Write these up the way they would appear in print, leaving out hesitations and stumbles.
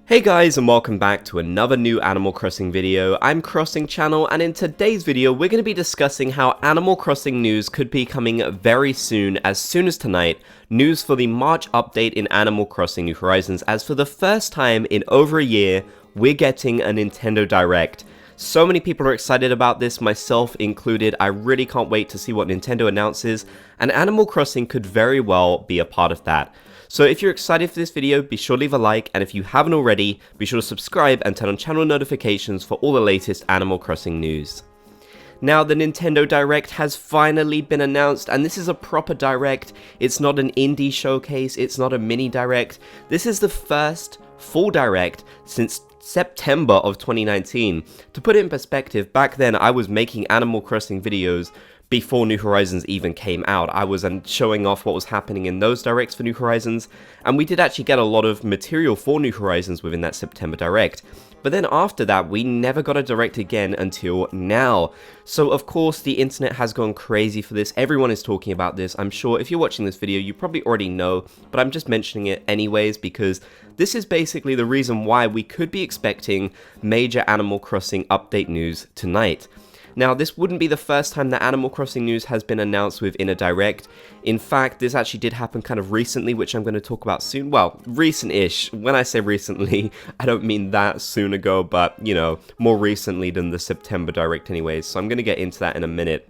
Hey guys, and welcome back to another new Animal Crossing video. I'm Crossing Channel, and in today's video we're going to be discussing how Animal Crossing news could be coming very soon as tonight. News for the March update in Animal Crossing New Horizons, as for the first time in over a year we're getting a Nintendo Direct. So many people are excited about this, myself included. I really can't wait to see what Nintendo announces, and Animal Crossing could very well be a part of that. So if you're excited for this video, be sure to leave a like, and if you haven't already, be sure to subscribe and turn on channel notifications for all the latest Animal Crossing news. Now, the Nintendo Direct has finally been announced, and this is a proper Direct. It's not an indie showcase, it's not a mini Direct. This is the first full Direct since September of 2019. To put it in perspective, back then I was making Animal Crossing videos before New Horizons even came out. I was showing off what was happening in those Directs for New Horizons, and we did actually get a lot of material for New Horizons within that September Direct. But then after that, we never got a Direct again until now. So of course, the internet has gone crazy for this. Everyone is talking about this. I'm sure if you're watching this video, you probably already know, but I'm just mentioning it anyways because this is basically the reason why we could be expecting major Animal Crossing update news tonight. Now, this wouldn't be the first time that Animal Crossing news has been announced within a Direct. In fact, this actually did happen kind of recently, which I'm going to talk about soon. Well, recent-ish. When I say recently, I don't mean that soon ago, but, you know, more recently than the September Direct anyways. So I'm going to get into that in a minute.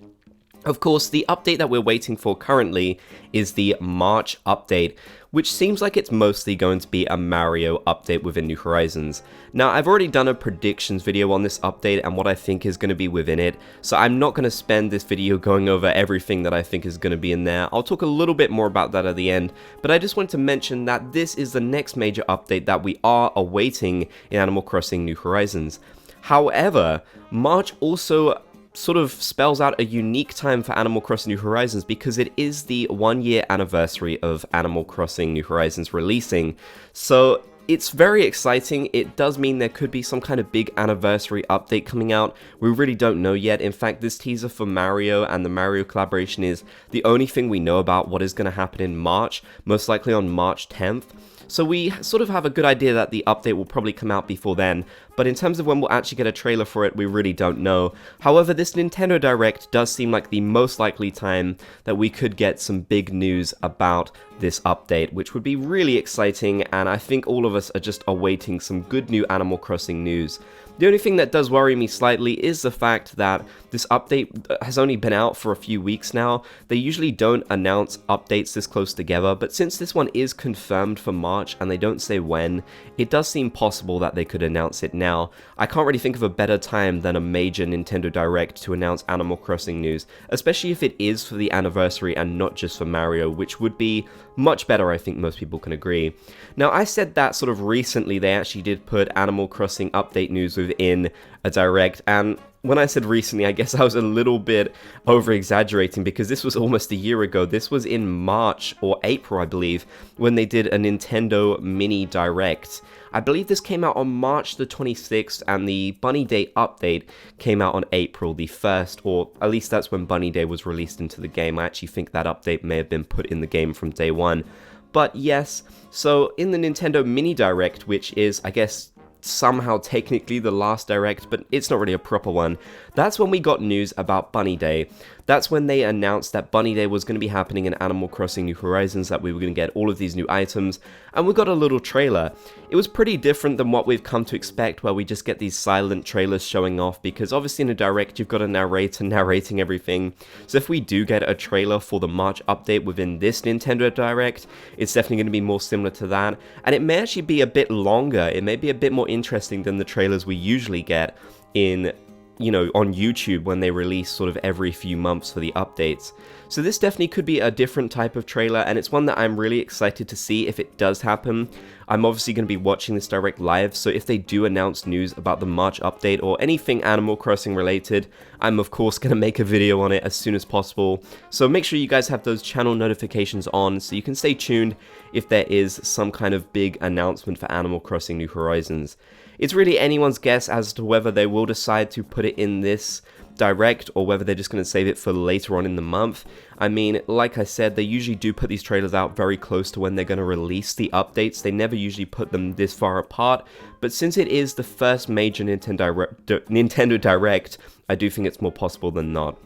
Of course, the update that we're waiting for currently is the March update, which seems like it's mostly going to be a Mario update within New Horizons. Now, I've already done a predictions video on this update and what I think is going to be within it, so I'm not going to spend this video going over everything that I think is going to be in there. I'll talk a little bit more about that at the end, but I just wanted to mention that this is the next major update that we are awaiting in Animal Crossing New Horizons. However, March also sort of spells out a unique time for Animal Crossing New Horizons because it is the 1-year anniversary of Animal Crossing New Horizons releasing. So it's very exciting. It does mean there could be some kind of big anniversary update coming out. We really don't know yet. In fact, this teaser for Mario and the Mario collaboration is the only thing we know about what is going to happen in March, most likely on March 10th. So we sort of have a good idea that the update will probably come out before then, but in terms of when we'll actually get a trailer for it, we really don't know. However, this Nintendo Direct does seem like the most likely time that we could get some big news about this update, which would be really exciting, and I think all of us are just awaiting some good new Animal Crossing news. The only thing that does worry me slightly is the fact that this update has only been out for a few weeks now. They usually don't announce updates this close together, but since this one is confirmed for March and they don't say when, it does seem possible that they could announce it now. I can't really think of a better time than a major Nintendo Direct to announce Animal Crossing news, especially if it is for the anniversary and not just for Mario, which would be much better, I think most people can agree. Now, I said that sort of recently they actually did put Animal Crossing update news within a Direct, and when I said recently, I guess I was a little bit over-exaggerating because this was almost a year ago. This was in March or April, I believe, when they did a Nintendo Mini Direct. I believe this came out on March the 26th, and the Bunny Day update came out on April the 1st, or at least that's when Bunny Day was released into the game. I actually think that update may have been put in the game from day one. But yes, so in the Nintendo Mini Direct, which is, I guess, somehow technically the last Direct, but it's not really a proper one, that's when we got news about Bunny Day. That's when they announced that Bunny Day was going to be happening in Animal Crossing New Horizons, that we were going to get all of these new items, and we got a little trailer. It was pretty different than what we've come to expect, where we just get these silent trailers showing off, because obviously in a Direct you've got a narrator narrating everything. So if we do get a trailer for the March update within this Nintendo Direct, it's definitely going to be more similar to that, and it may actually be a bit longer. It may be a bit more interesting than the trailers we usually get in, you know, on YouTube when they release sort of every few months for the updates. So this definitely could be a different type of trailer, and it's one that I'm really excited to see if it does happen. I'm obviously going to be watching this Direct live, so if they do announce news about the March update or anything Animal Crossing related, I'm of course going to make a video on it as soon as possible. So make sure you guys have those channel notifications on so you can stay tuned if there is some kind of big announcement for Animal Crossing New Horizons. It's really anyone's guess as to whether they will decide to put it in this direct or whether they're just going to save it for later on in the month. I mean, like I said, they usually do put these trailers out very close to when they're going to release the updates. They never usually put them this far apart, but since it is the first major Nintendo Direct, I do think it's more possible than not.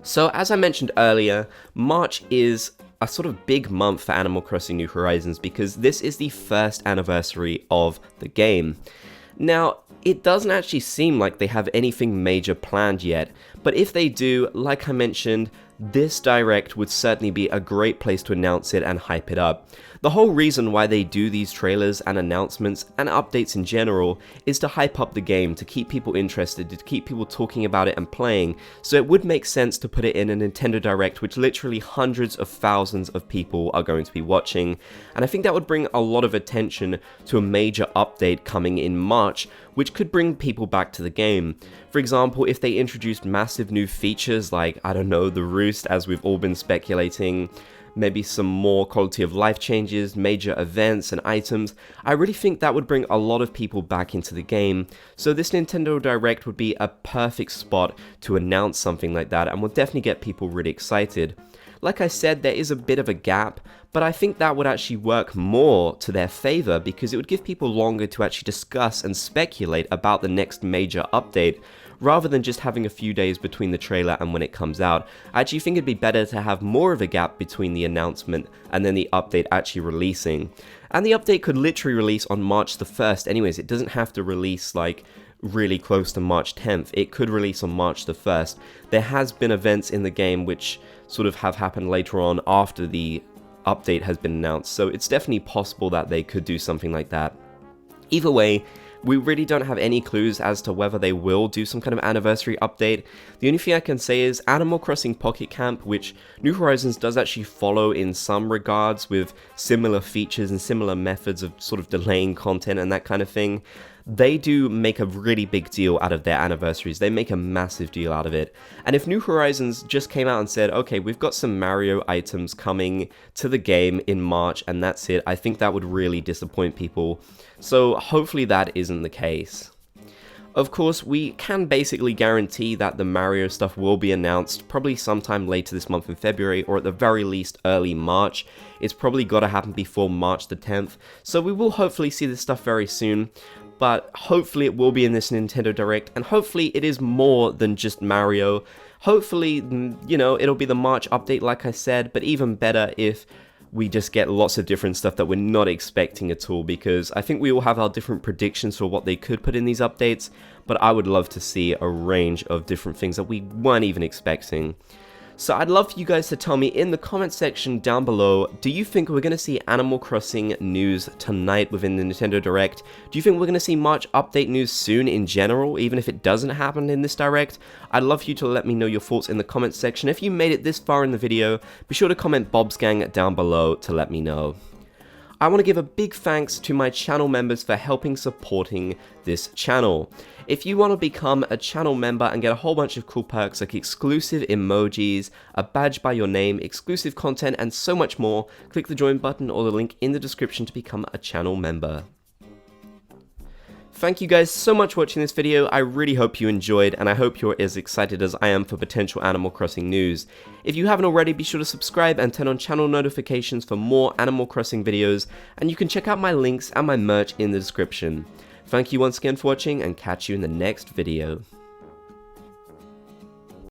So as I mentioned earlier, March is a sort of big month for Animal Crossing New Horizons because this is the first anniversary of the game. Now, it doesn't actually seem like they have anything major planned yet, but if they do, like I mentioned, this Direct would certainly be a great place to announce it and hype it up. The whole reason why they do these trailers and announcements and updates in general is to hype up the game, to keep people interested, to keep people talking about it and playing, so it would make sense to put it in a Nintendo Direct which literally hundreds of thousands of people are going to be watching, and I think that would bring a lot of attention to a major update coming in March, which could bring people back to the game. For example, if they introduced massive new features like, I don't know, the Roost as we've all been speculating, maybe some more quality of life changes, major events and items, I really think that would bring a lot of people back into the game. So this Nintendo Direct would be a perfect spot to announce something like that and will definitely get people really excited. Like I said, there is a bit of a gap, but I think that would actually work more to their favor because it would give people longer to actually discuss and speculate about the next major update, rather than just having a few days between the trailer and when it comes out. I actually think it'd be better to have more of a gap between the announcement and then the update actually releasing. And the update could literally release on March the 1st anyways, it doesn't have to release like really close to March 10th, it could release on March the 1st. There has been events in the game which sort of have happened later on after the update has been announced, so it's definitely possible that they could do something like that. Either way, we really don't have any clues as to whether they will do some kind of anniversary update. The only thing I can say is Animal Crossing Pocket Camp, which New Horizons does actually follow in some regards with similar features and similar methods of sort of delaying content and that kind of thing, they do make a really big deal out of their anniversaries. They make a massive deal out of it. And if New Horizons just came out and said, okay, we've got some Mario items coming to the game in March and that's it, I think that would really disappoint people. So hopefully that isn't the case. Of course, we can basically guarantee that the Mario stuff will be announced probably sometime later this month in February, or at the very least early March. It's probably got to happen before March the 10th, so we will hopefully see this stuff very soon. But hopefully it will be in this Nintendo Direct, and hopefully it is more than just Mario. Hopefully, you know, it'll be the March update like I said, but even better if we just get lots of different stuff that we're not expecting at all, because I think we all have our different predictions for what they could put in these updates, but I would love to see a range of different things that we weren't even expecting. So I'd love for you guys to tell me in the comment section down below, do you think we're going to see Animal Crossing news tonight within the Nintendo Direct? Do you think we're going to see March update news soon in general, even if it doesn't happen in this Direct? I'd love for you to let me know your thoughts in the comment section. If you made it this far in the video, be sure to comment Bob's Gang down below to let me know. I want to give a big thanks to my channel members for helping supporting this channel. If you want to become a channel member and get a whole bunch of cool perks like exclusive emojis, a badge by your name, exclusive content, and so much more, click the join button or the link in the description to become a channel member. Thank you guys so much for watching this video. I really hope you enjoyed, and I hope you're as excited as I am for potential Animal Crossing news. If you haven't already, be sure to subscribe and turn on channel notifications for more Animal Crossing videos, and you can check out my links and my merch in the description. Thank you once again for watching, and catch you in the next video.